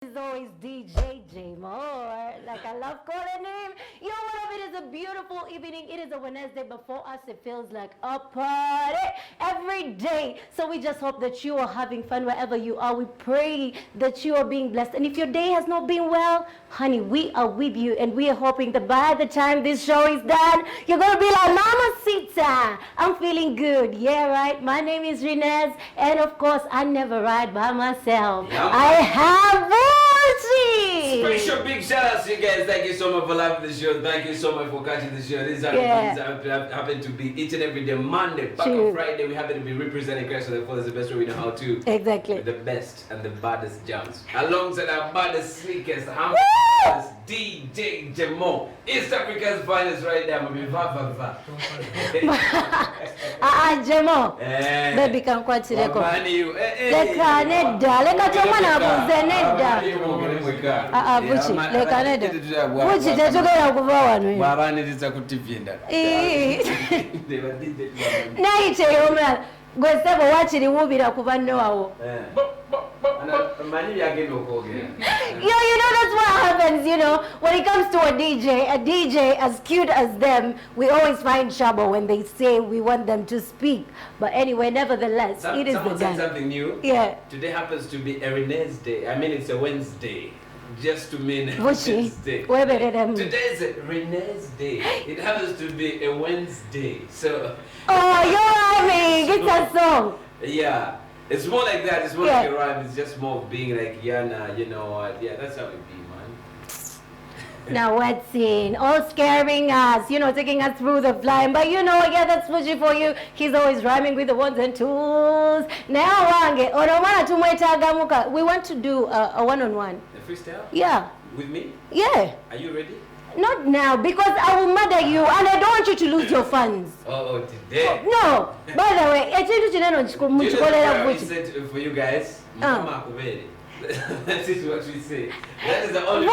Is always DJ J Moore. Like I love calling him. Yo, what up? It is a beautiful evening. It is a Wednesday. Before us, it feels like a party every day. So we just hope that you are having fun wherever you are. We pray that you are being blessed. And if your day has not been well, honey, we are with you. And we are hoping that by the time this show is done, you're going to be like, Mama Sita, I'm feeling good. Yeah, right? My name is Renez. And of course, I never ride by myself. Yep. I have Special big shout out to you guys. Thank you so much for loving the show. Thank you so much for catching the show. This happen to be each and every day. Monday, back on Friday, we happen to be representing Christ for the best way we know how to. Exactly. With the best and the baddest jams. Alongside our baddest sneakers, our DJ Jemo. East Africa's finest right there. Jemo. Baby can quite see the Canada. Let us go na Canada. Buchi, le Canada. Buchi, tetugera kuva wano. Babaniriza ku TV ndala. Naite yomala. Gwe sebo wachiri wubira ku banne wawo. You know that's what happens, you know, when it comes to a DJ as cute as them, we always find trouble when they say we want them to speak. But anyway, nevertheless, it is the said something new. Yeah. Today happens to be a Renee's Day. I mean, it's a Wednesday. Just to mean Wednesday. Today is a Renee's Day. It happens to be a Wednesday. So. Oh, you're rhyming. It's a song. Yeah. It's more like that. It's more like a rhyme. It's just more of being like, Yana, you know what? Yeah, that's how it be, man. Now what's in? All scaring us, you know, taking us through the flying. But you know, yeah, that's Fuji for you. He's always rhyming with the ones and twos. Now, we want to do a one-on-one. A freestyle? Yeah. With me? Yeah. Are you ready? Not now, because I will murder you and I don't want you to lose your funds. Oh, today? No. By the way, you know what said for you guys? That is what we say. That is the only as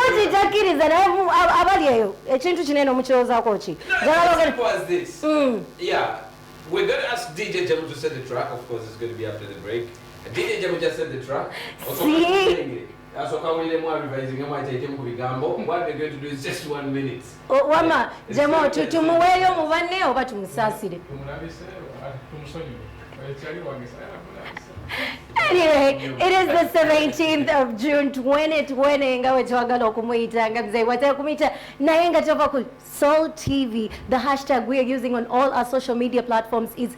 simple as this. Yeah. We're going to ask DJ Jamu to set the track. Of course, it's going to be after the break. DJ Jamu just set the track. See? So what we're going to do is just 1 minute. Wama, Jamo, tumuweyo muvane oba tumusasire. Anyway, it is the 17th of June 2020. Nga wetwagala okumuita nga mzee wataka kumita naye nga tova ku Soul TV. The hashtag we are using on all our social media platforms is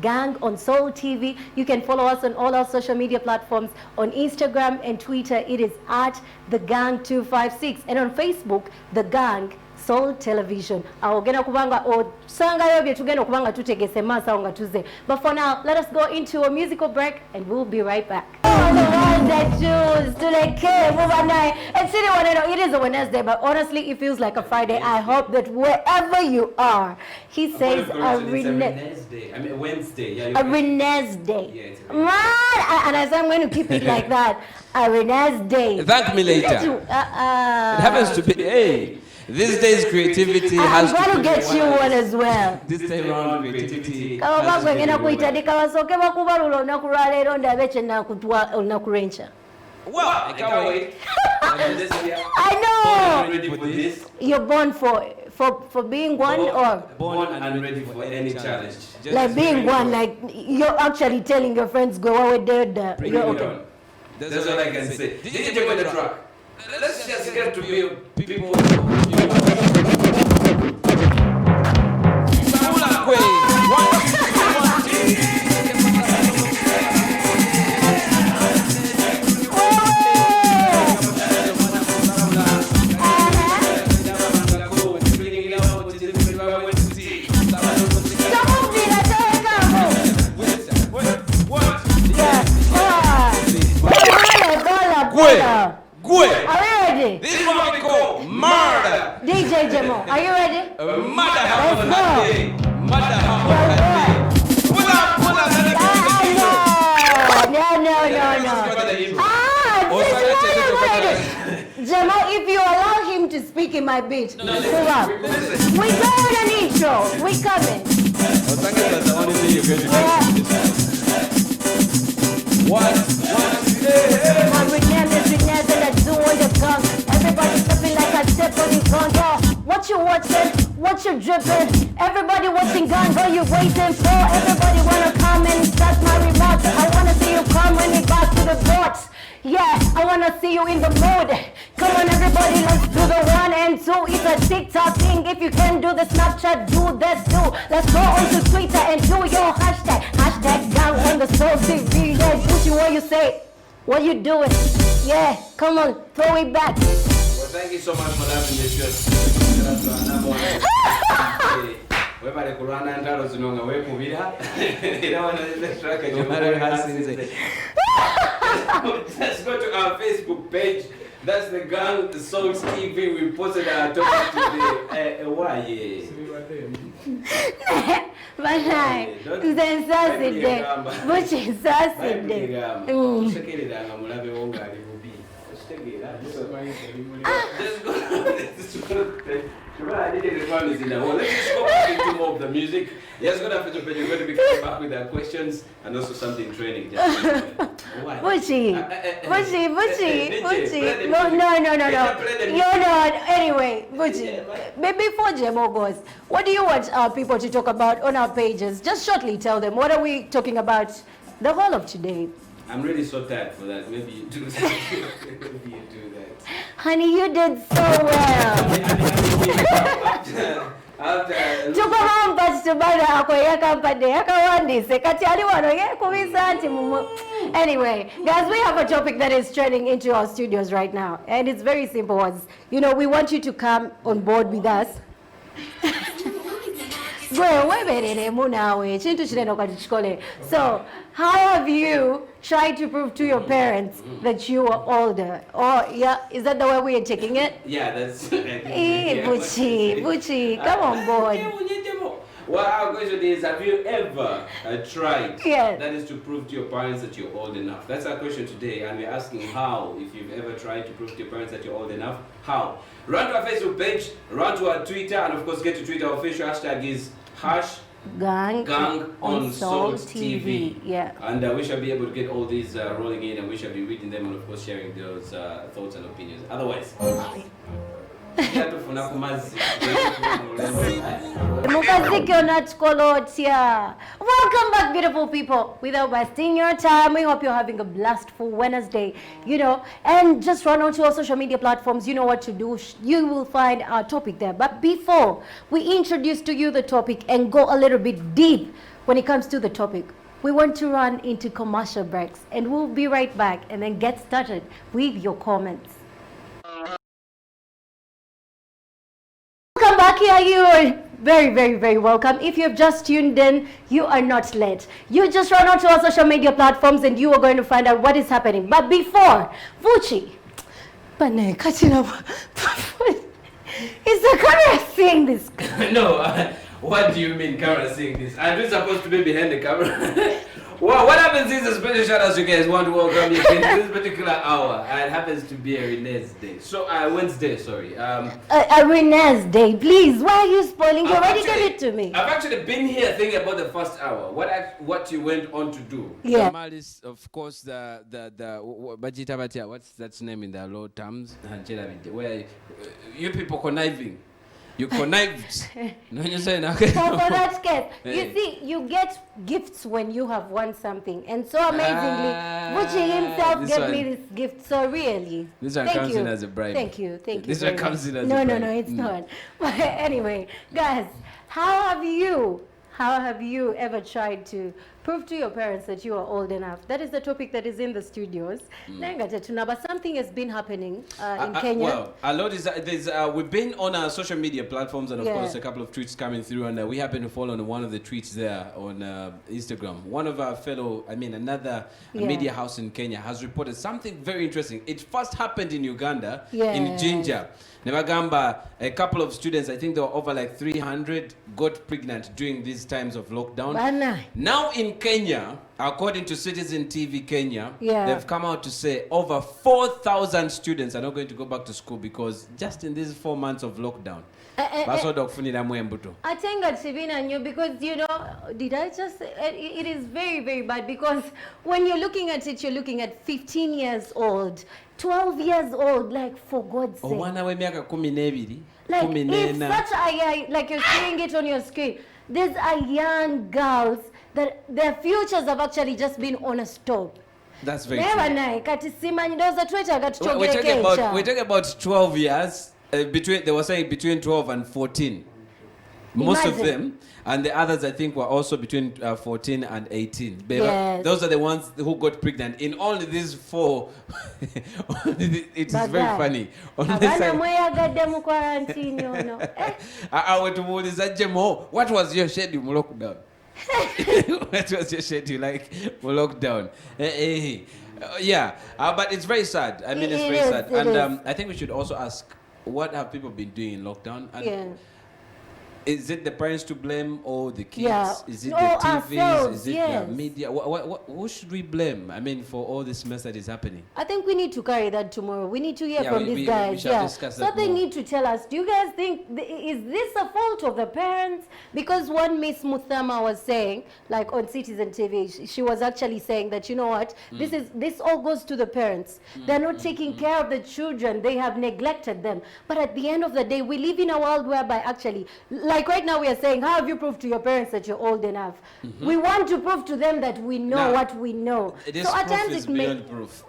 #gang on Soul TV. You can follow us on all our social media platforms. On Instagram and Twitter, it is @thegang256, and on Facebook, The Gang Soul Television. But for now, let us go into a musical break and we'll be right back. Oh, the ones that choose to like it is a Wednesday, but honestly, it feels like a Friday. I hope that wherever you are, he says a Wednesday. I mean Wednesday. Yeah, a Wednesday. Yeah, and as I'm going to keep it like that, a Wednesday. Thank me later. It happens to be, hey. These days creativity has to get you one as well. This time around creativity well, I can't wait. I know. Ready for this? You're born for being one or born and ready for any challenge. Like being one, like you're actually telling your friends go away there. You're okay. That's all I can say. Did you take the track? Let's just get to be people. Are you ready? This is what we call murder. DJ Jemo, are you ready? Murder. Let's go. Murder. Pull up. No. Jemo, if you allow him to speak in my beat, pull up. We go on an intro. We coming. That's the only thing you're going to do. What? I'm with Naz and dripping. Everybody watching gun, what you waiting for? Everybody wanna come and start my remarks. I wanna see you come when it back to the box. Yeah, I wanna see you in the mood. Come on everybody, let's do the 1 and 2. It's a TikTok thing. If you can do the Snapchat, do that too. Let's go on to Twitter and do your hashtag. Hashtag gang on the Soul TV. Yeah, Gucci, what you say? What you doing? Yeah, come on, throw it back. Well, thank you so much for having this show. Webale kulwana ntalo zinonga wekubira era wana ile track just go to our Facebook page. That's the Gang the Songs TV. We posted our topic today. Why? Bye. Then Saturday. Which is Saturday. Just go. Let's just go back into more of the music. Yes, good afternoon. You're going to be coming back with our questions and also something training. Why? Bucci. No. You're not. Anyway, Bucci. Before Jemo goes, what do you want our people to talk about on our pages? Just shortly tell them. What are we talking about the whole of today? I'm really so tired for that. Maybe you do that. Maybe you do that. Honey, you did so well. Tuko hamba chitubana akoyeka mpande yakawandise kati ali wano yekubisa anti mumu. Anyway, guys, we have a topic that is trending into our studios right now, and it's very simple. We want you to come on board with us. So, how have you tried to prove to your parents that you are older? Or, yeah, is that the way we are taking it? Yeah, that's... Hey, Bucci, come on board. Well, our question is, have you ever tried, yes, that is to prove to your parents that you're old enough? That's our question today, and we're asking how, if you've ever tried to prove to your parents that you're old enough, how? Run to our Facebook page, run to our Twitter, and of course get to Twitter. Our official hashtag is Gang on Soul TV. Yeah. And we shall be able to get all these rolling in, and we shall be reading them and of course sharing those thoughts and opinions. Otherwise, welcome back, beautiful people. Without wasting your time, we hope you're having a blastful Wednesday, and just run onto our social media platforms. You know what to do. You will find our topic there. But before we introduce to you the topic and go a little bit deep when it comes to the topic, we want to run into commercial breaks, and we'll be right back and then get started with your comments. Welcome back here. You are very, very, very welcome. If you've just tuned in, you are not late. You just run onto our social media platforms and you are going to find out what is happening. But before, Bucci, is the camera seeing this? No, what do you mean camera seeing this? Are we supposed to be behind the camera? Well, what happens is a special shout out you guys want to welcome you in this particular hour. And it happens to be a Wednesday. So, Wednesday, sorry. A Wednesday, please. Why are you spoiling? You already gave it to me. I've actually been here thinking about the first hour. What you went on to do. Yeah. Malis, of course, what's that name in the law terms? Where you people conniving. You connived. No, you say no. For that case, you see, you get gifts when you have won something, and so amazingly, Bucci himself gave me this gift. So really, this one comes in as a bribe. Thank you. This one comes in as a bribe. No, it's not. But anyway, guys, how have you ever tried to prove to your parents that you are old enough? That is the topic that is in the studios. But something has been happening in Kenya. Well, a lot is we've been on our social media platforms, and of course a couple of tweets coming through, and we happen to follow on one of the tweets there on Instagram. One of our another media house in Kenya has reported something very interesting. It first happened in Uganda, in Jinja. Nevagamba, a couple of students, I think there were over like 300, got pregnant during these times of lockdown. Now in Kenya, according to Citizen TV Kenya, they've come out to say over 4,000 students are not going to go back to school because just in these 4 months of lockdown. I think that's new because, it is very, very bad because when you're looking at it, you're looking at 15 years old 12 years old, like for God's sake. Omwana w'emyaka 12, Like 14. it's such a, like you're seeing it on your screen. These are young girls that their futures have actually just been on a stop. That's very Never true. know. Kati simanyi ndoza Twitter kati We're talking about 12 years. They were saying between 12 and 14. Most of them, and the others I think were also between 14 and 18. Yes. Those are the ones who got pregnant. In only these 4, it is very funny. Abana mweyagadde mu quarantine ono. What was your schedule in lockdown? What was your schedule like for lockdown? Yeah, but it's very sad. I mean, it's very sad. And I think we should also ask, what have people been doing in lockdown? And is it the parents to blame or the kids? Yeah. Is it the Ourselves, TVs? Is it yes. the media? Who should we blame? I mean, for all this mess that is happening. I think we need to carry that tomorrow. We need to hear from these we guys. shall discuss that So they more. need to tell us, do you guys think, is this a fault of the parents? Because one Miss Muthama was saying, like on Citizen TV, she was actually saying that, you know what, this all goes to the parents. They're not taking care of the children. They have neglected them. But at the end of the day, we live in a world whereby actually, like right now we are saying, how have you proved to your parents that you're old enough? We want to prove to them that we know what we know. This so at proof times is it may... beyond proof.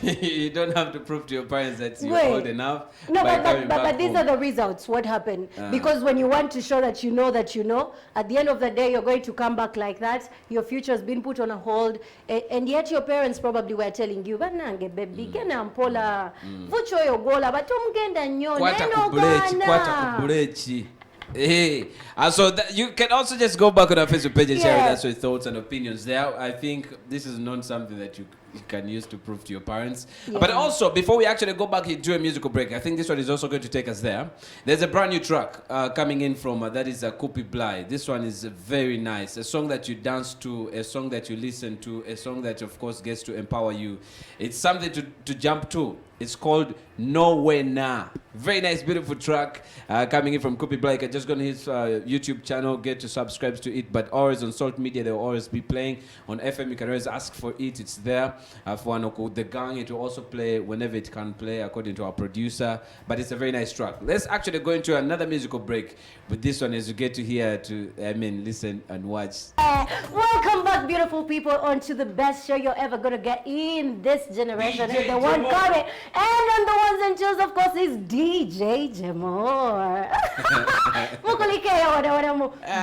You don't have to prove to your parents that you're old enough. No, by but coming back these home. are the results. What happened? Because when you want to show that you know, at the end of the day, you're going to come back like that. Your future has been put on a hold. And yet your parents probably were telling you, "Banange baby, gena mpola, vucho yogola, batumgenda nyo, neno gana." Hey, so you can also just go back on our Facebook page and share with us your thoughts and opinions there. I think this is not something that you can use to prove to your parents. But also, before we actually go back into a musical break, I think this one is also going to take us there. There's a brand new track coming in from, that is Kupi Bly. This one is very nice. A song that you dance to, a song that you listen to, a song that, of course, gets to empower you. It's something to jump to. It's called Nowhere Nah. Very nice, beautiful track coming in from Kupi Bly. Just go on his YouTube channel, get to subscribe to it. But always on Salt Media, they'll always be playing. On FM, you can always ask for it. It's there. For the gang, it will also play whenever it can play, according to our producer. But it's a very nice track. Let's actually go into another musical break with this one as you get to hear, listen and watch. Welcome back, beautiful people, onto the best show you're ever going to get in this generation. It's the one coming. And on the ones and twos, of course, is DJ Jamor.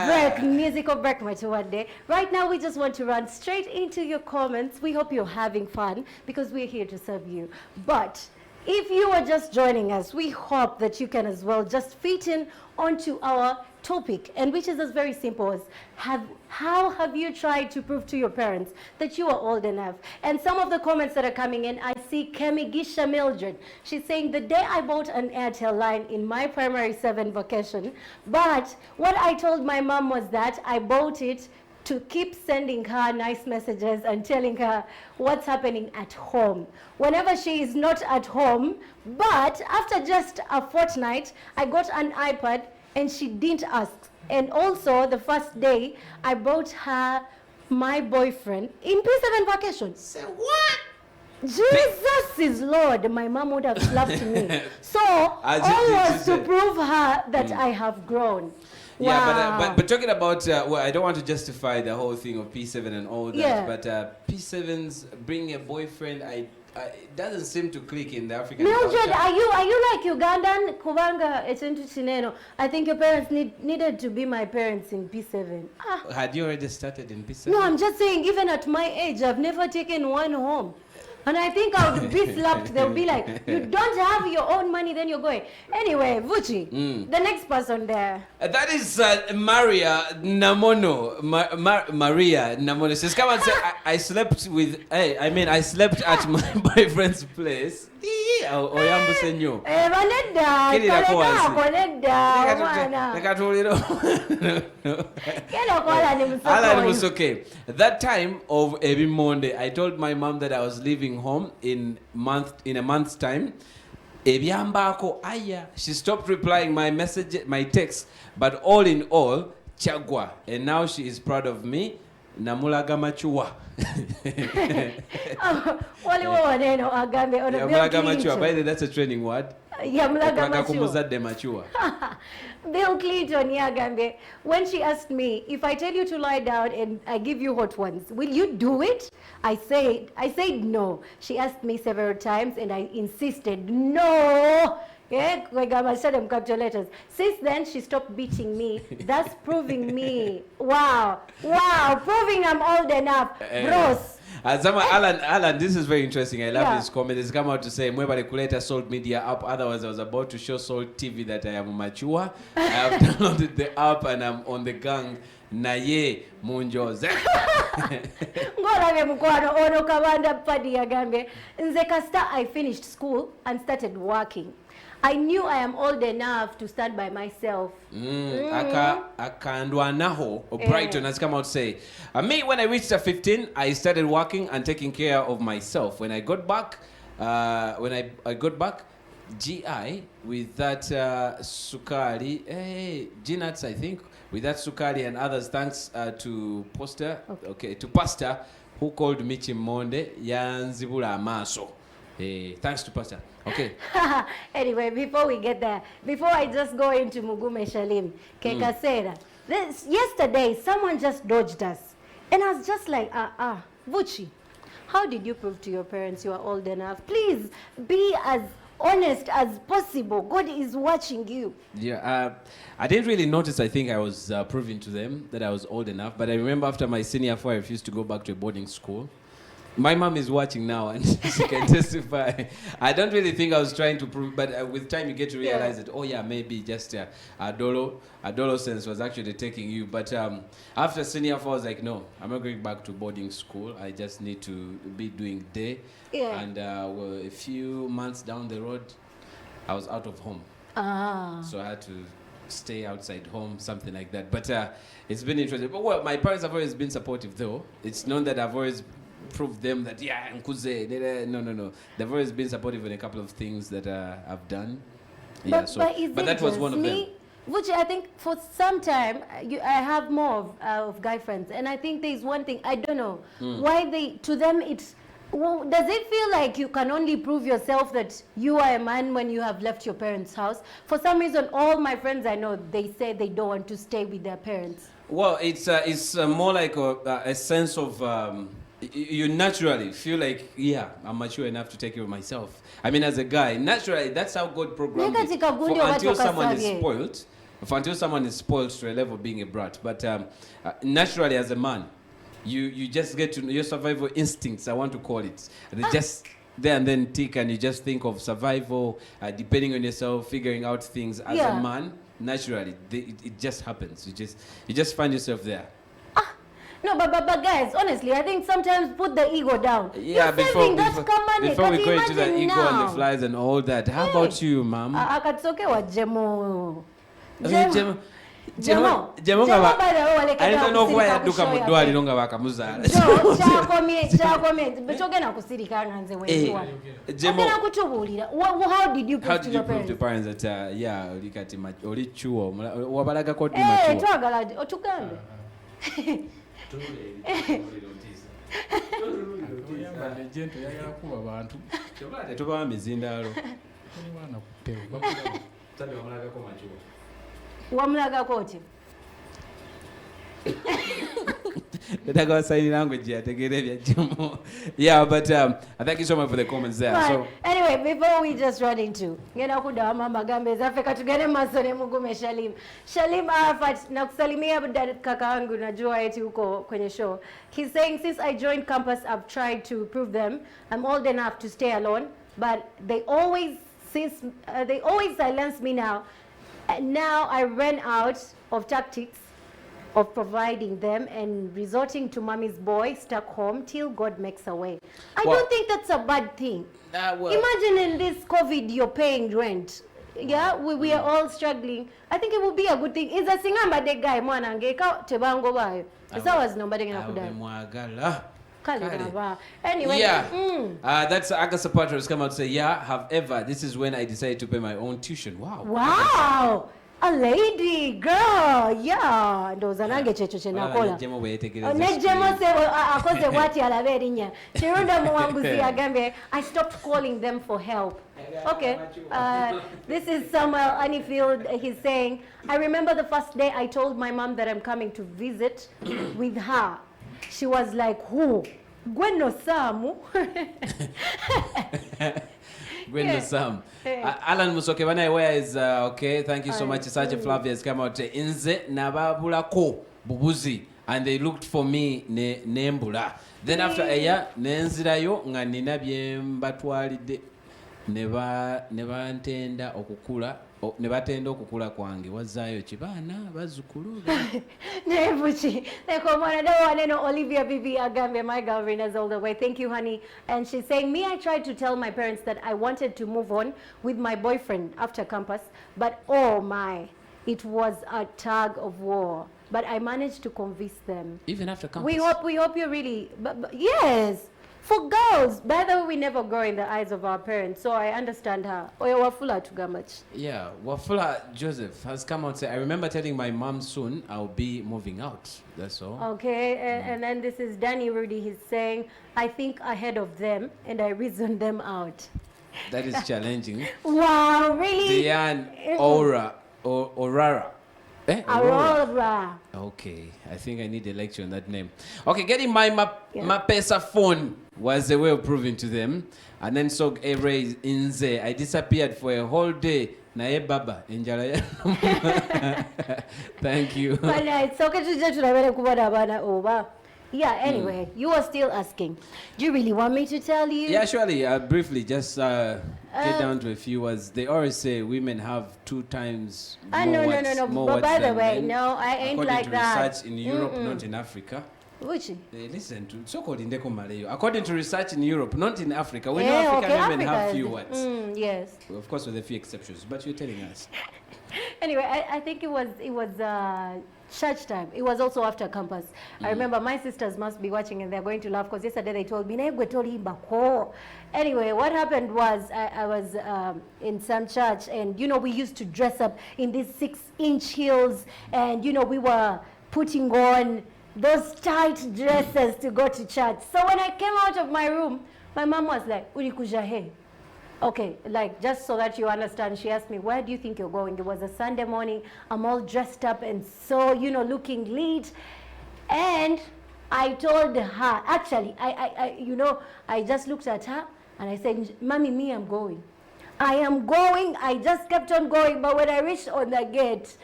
Break, musical break, my day. Right now, we just want to run straight into your comments. We hope you're having fun because we're here to serve you. But if you are just joining us, we hope that you can as well just fit in onto our topic, and which is as very simple as how have you tried to prove to your parents that you are old enough? And some of the comments that are coming in, I see Kemigisha Mildred. She's saying, the day I bought an Airtel line in my primary 7 vacation, but what I told my mom was that I bought it to keep sending her nice messages and telling her what's happening at home whenever she is not at home. But after just a fortnight, I got an iPad and she didn't ask. And also the first day, I bought her my boyfriend in P7 vacation. Say what? Jesus is Lord. My mom would have slapped me. So always to prove her that I have grown. Yeah, wow. but talking about, I don't want to justify the whole thing of P7 and all that, but P7's bringing a boyfriend, it doesn't seem to click in the African Mildred, culture. are you like Ugandan? Kubanga, ekintu kineno. I think your parents needed to be my parents in P7. Had you already started in P7? No, I'm just saying, even at my age, I've never taken one home. And I think I would be slapped. They'll be like, you don't have your own money, then you're going. Anyway, Vuchi, the next person there. That is Maria Namono. Maria Namono says, come and say, I slept with, I slept at my boyfriend's place. Oyambo senyo. Okay. That time of every Monday, I told my mom that I was leaving home in a month's time. She stopped replying my text, but all in all, chagwa. And now she is proud of me. namulaga machuwa. Waliwo waneno agambe ono Namulaga machuwa. By the way, that's a training word. Yamulaga machuwa. Bill Clinton yagambe, when she asked me, if I tell you to lie down and I give you hot ones, will you do it? I said no. She asked me several times and I insisted no. Yeah, I said them capital letters. Since then, she stopped beating me, thus proving me, proving I'm old enough. Bros. Alan, this is very interesting. I love this comment. It's come out to say, Mweba Kuleta Salt Media app. Otherwise, I was about to show Salt TV that I am mature. I have downloaded the app and I'm on the gang. Naye munjoze. Ngolave mkwano ono kabanda padi yagambe. Nze kasta I finished school and started working. I knew I am old enough to stand by myself. Akandwa naho Brighton has come out to say, me when I reached 15, I started working and taking care of myself. When I got back, I got back, GI with that sukari, G-nuts I think, with that sukari and others. Thanks to Pastor who called me Chimonde Yanzibula Amaso. Thanks to Pastor. Okay. Anyway, before we get there, before I just go into Mugume Shalim, Kekasera, yesterday someone just dodged us. And I was just like, Vuchi, how did you prove to your parents you are old enough? Please be as honest as possible. God is watching you. Yeah, I didn't really notice. I think I was proving to them that I was old enough. But I remember after my senior 4, I refused to go back to a boarding school. My mom is watching now and she can testify. I don't really think I was trying to prove, but with time you get to realize that, maybe just adolescence was actually taking you. But after senior 4, I was like, no, I'm not going back to boarding school. I just need to be doing day. Yeah. And a few months down the road, I was out of home. So I had to stay outside home, something like that. But it's been interesting. But my parents have always been supportive though. It's known that I've always prove them that no. They've always been supportive in a couple of things that I've done. Yeah, but that was one of them. Which I think for some time I have more of guy friends, and I think there's one thing I don't know why to them it's. Well, does it feel like you can only prove yourself that you are a man when you have left your parents' house? For some reason, all my friends I know, they say they don't want to stay with their parents. Well, it's more like a sense of. You naturally feel like, I'm mature enough to take care of myself. I mean, as a guy, naturally, that's how God programmed it. Until someone is spoiled to a level of being a brat. But naturally, as a man, you just get to know your survival instincts, I want to call it. They just there and then tick, and you just think of survival, depending on yourself, figuring out things. As a man, naturally, it just happens. You just find yourself there. No, but guys, honestly, I think sometimes put the ego down. Yeah, before we go into the ego and the flies and all that. How about you, ma'am? Akatsoke wa Jemo. Jemo by the way, I don't know why I duka mudwali longa bakamuzala. Chakomie, betoke na kusirika nganze wewe. Jemo. How did you prove to your parents? To parents that olikati olichuo wabalaga ko machuo. Twagala otugambe. Tuba mizindalo. Wamulaga koti. Yeah, but thank you so much for the comments there. Right. So anyway, before we just run into ngena kuda mama gambe zafika tugane masone Mugume Shalim. Shalim Arafat nakusalimia kaka wangu najua eti uko kwenye show. He's saying since I joined campus I've tried to prove them I'm old enough to stay alone, but they always silence me now. And now I ran out of tactics of providing them and resorting to mommy's boy stuck home till God makes a way. I don't think that's a bad thing. Imagine in this COVID you're paying rent. Yeah, we are all struggling. I think it would be a good thing. Is a singamba de guy mwana ngeka tebango bayo. Esa was nobody gonna kudai. Anyway, that's Agatha Patrick has come out to say, however, this is when I decided to pay my own tuition. Wow. Wow. A lady, girl, yeah. Ndowooza nange kyekyo kye nakola. Nejjemo sebo akoze bw'ati alaba erinnya. Kirunda Muwanguzi agambye, I stopped calling them for help. Okay, this is Samuel Anifield. He's saying, I remember the first day I told my mom that I'm coming to visit with her. She was like, who? Gweno Samu. Gweno Sam. Alan Musoke, where is okay? Thank you so much. Sacha Flavia has come out. Inze nababulako bubuzi, and they looked for me nembula. Then after a year, nenzirayo nga nina byembatwalide neba ntenda okukula. Nebatenda okukula kwange wazaayo kibaana bazzukulu nebuchi nekomona dawaneno Olivia Bibi agambe my girlfriend is all the way. Thank you, honey. And she's saying, me, I tried to tell my parents that I wanted to move on with my boyfriend after campus, but oh my, it was a tug of war, but I managed to convince them. Even after campus? We hope you really but yes. For girls, by the way, we never grow in the eyes of our parents, so I understand her. Oyo Wafula Tugamach. Yeah, Wafula Joseph has come out and said, I remember telling my mom soon I'll be moving out. That's all. Okay, and then this is Danny Rudy. He's saying, I think ahead of them and I reason them out. That is challenging. Wow, really? Diane Orara. Aurora. Okay, I think I need a lecture on that name. Okay, getting my Mapesa phone was a way of proving to them. And then so Ray Inze, I disappeared for a whole day. Nae baba, enjala. Thank you. But it's okay to just over. Yeah, anyway, you were still asking. Do you really want me to tell you? Yeah, surely. Briefly, just get down to a few words. They always say women have 2 times more no. But by the way, no, I ain't like that. According to research in Europe, not in Africa. Which? Listen to so-called Indeko Malayo. According to research in Europe, not in Africa. We know African women have few words. Yes. Of course, with a few exceptions. But you're telling us. Anyway, I think it was church time. It was also after campus. I remember my sisters must be watching and they're going to laugh because yesterday they told me, anyway, what happened was I was in some church and, you know, we used to dress up in these 6-inch heels and, you know, we were putting on those tight dresses to go to church. So when I came out of my room, my mom was like, Urikuja hey. Okay, like just so that you understand, she asked me, where do you think you're going? It was a Sunday morning. I'm all dressed up and so, you know, looking lit. And I told her, actually, I just looked at her and I said, Mommy, me, I'm going. I am going. I just kept on going. But when I reached on the gate,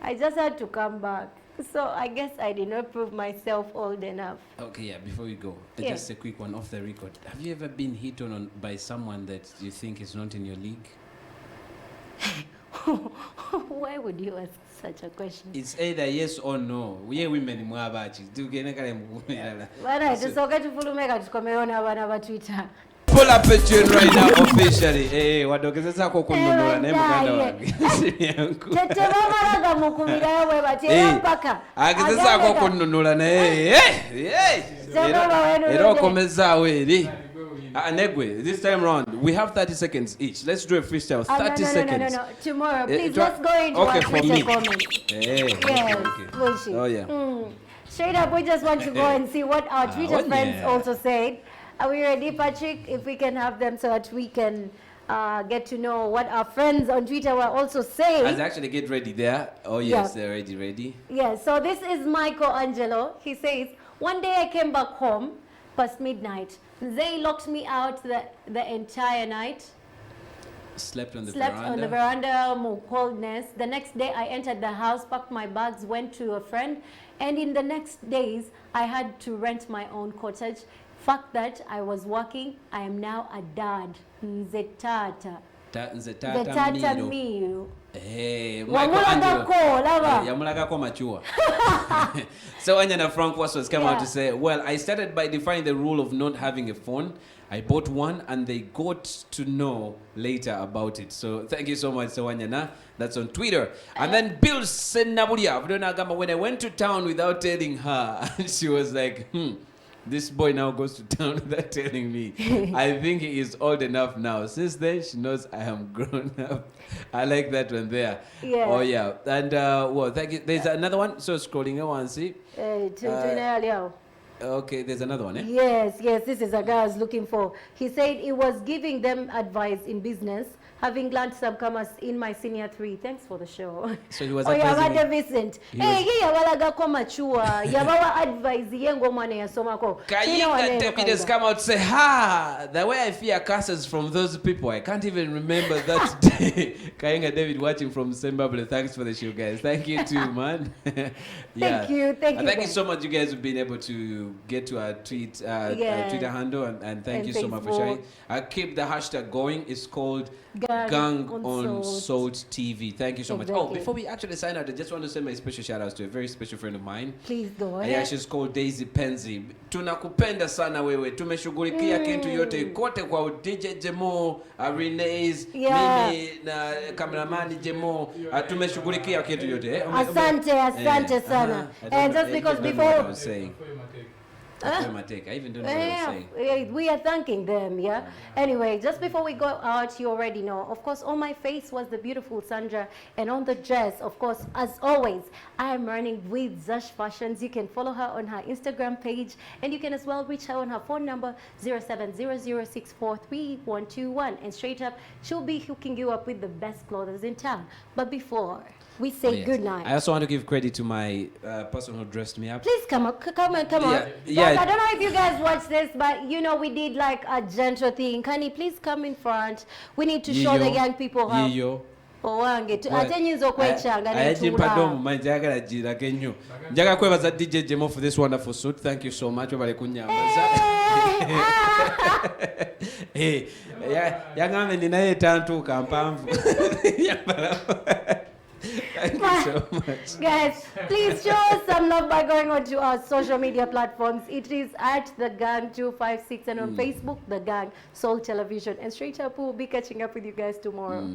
I just had to come back. So I guess I did not prove myself old enough. Okay, yeah, before we go, just a quick one off the record. Have you ever been hit on by someone that you think is not in your league? Why would you ask such a question? It's either yes or no. We women mwabachi. Twitter. Pull up a tune right now officially. Hey, wadogezesa ko kununula naye muganda wange. Tete bamalaga mukumira yawe batera mpaka. Agezesa ko kununula naye. Era okomezaawo eri. Negwe, this time round, we have 30 seconds each. Let's do a freestyle. 30 seconds. No. Tomorrow, please, let's go into our Twitter comments. Yes, oh, yeah. Straight up, we just want to go and see what our Twitter friends also said. Are we ready, Patrick? If we can have them so that we can get to know what our friends on Twitter were also saying. Let's actually get ready there. Oh, yes, they're ready. Yeah, so this is Michael Angelo. He says, one day I came back home past midnight. They locked me out the entire night. Slept on the veranda, more coldness. The next day I entered the house, packed my bags, went to a friend. And in the next days, I had to rent my own cottage. Fact that I was working, I am now a dad. Nzetata. Nzetata miyo. Hey, Yamulagako machua. So Anyana Frank was come out to say, well, I started by defying the rule of not having a phone. I bought one and they got to know later about it. So thank you so much, Sawanyana. That's on Twitter. And then Bill Senaburia, when I went to town without telling her, she was like, This boy now goes to town without telling me. I think he is old enough now. Since then, she knows I am grown up. I like that one there. Yeah. Oh, yeah. And, well, thank you. There's another one. So, scrolling, I want to see. Okay, there's another one, eh? Yes, this is a guy I was looking for. He said he was giving them advice in business, having learned some commerce in my senior 3. Thanks for the show. So he was advising me. Vincent. Hey, yawalagako machua. Yabawa advice yengo mwane yasomako. Kayinga David has come out to say, the way I fear curses from those people, I can't even remember that day. Kayinga David watching from Zimbabwe. Thanks for the show, guys. Thank you too, man. Thank you. Thank you so much, you guys, have been able to get to our tweet, Twitter handle, and thank you so much for sharing. I keep the hashtag going. It's called Gang on Salt TV. Thank you so much. Oh, before we actually sign out, I just want to send my special shout outs to a very special friend of mine. Please go ahead. Yeah, she's called Daisy Penzi. Tunakupenda sana wewe. Tumeshughulikia kitu yote kote kwa DJ Jemo, Renee's, mimi na cameraman Jemo. Tumeshughulikia kitu yote. Asante sana. And just because before I was saying. I even don't know what I'm saying. We are thanking them, yeah? Anyway, just before we go out, you already know. Of course, on my face was the beautiful Sandra, and on the dress, of course, as always, I am running with Zash Fashions. You can follow her on her Instagram page, and you can as well reach her on her phone number 0700643121. And straight up, she'll be hooking you up with the best clothes in town. But before we say good night, I also want to give credit to my person who dressed me up. Please come on. Yeah. Guys, I don't know if you guys watch this, but you know we did like a gentle thing. Can you please come in front? We need to show the young people how. Ate nyinza okwechanga ayajimpadom manje agala jira kenyo njaga kwebaza DJ Jemo for this wonderful suit. Thank you so much wabale kunyambaza. Hey, yangambe ninaye tantuka mpamvu. Thank you so much. Guys, please show us some love by going on to our social media platforms. It is at The Gang 256 and on Facebook, The Gang Soul Television. And straight up, we'll be catching up with you guys tomorrow.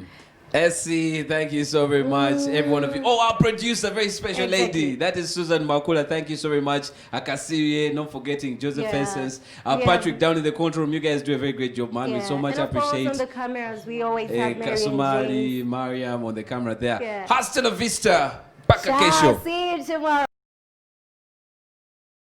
Essie, thank you so very much. Every one of you. Oh, our producer, very special lady. That is Susan Makula. Thank you so very much. Akasirie, not forgetting Joseph Fences. Patrick down in the control room. You guys do a very great job, man. We so much appreciate. On the cameras, we always have Kasumari, Mariam on the camera there. Hasta la vista. Paka kesho. See you tomorrow.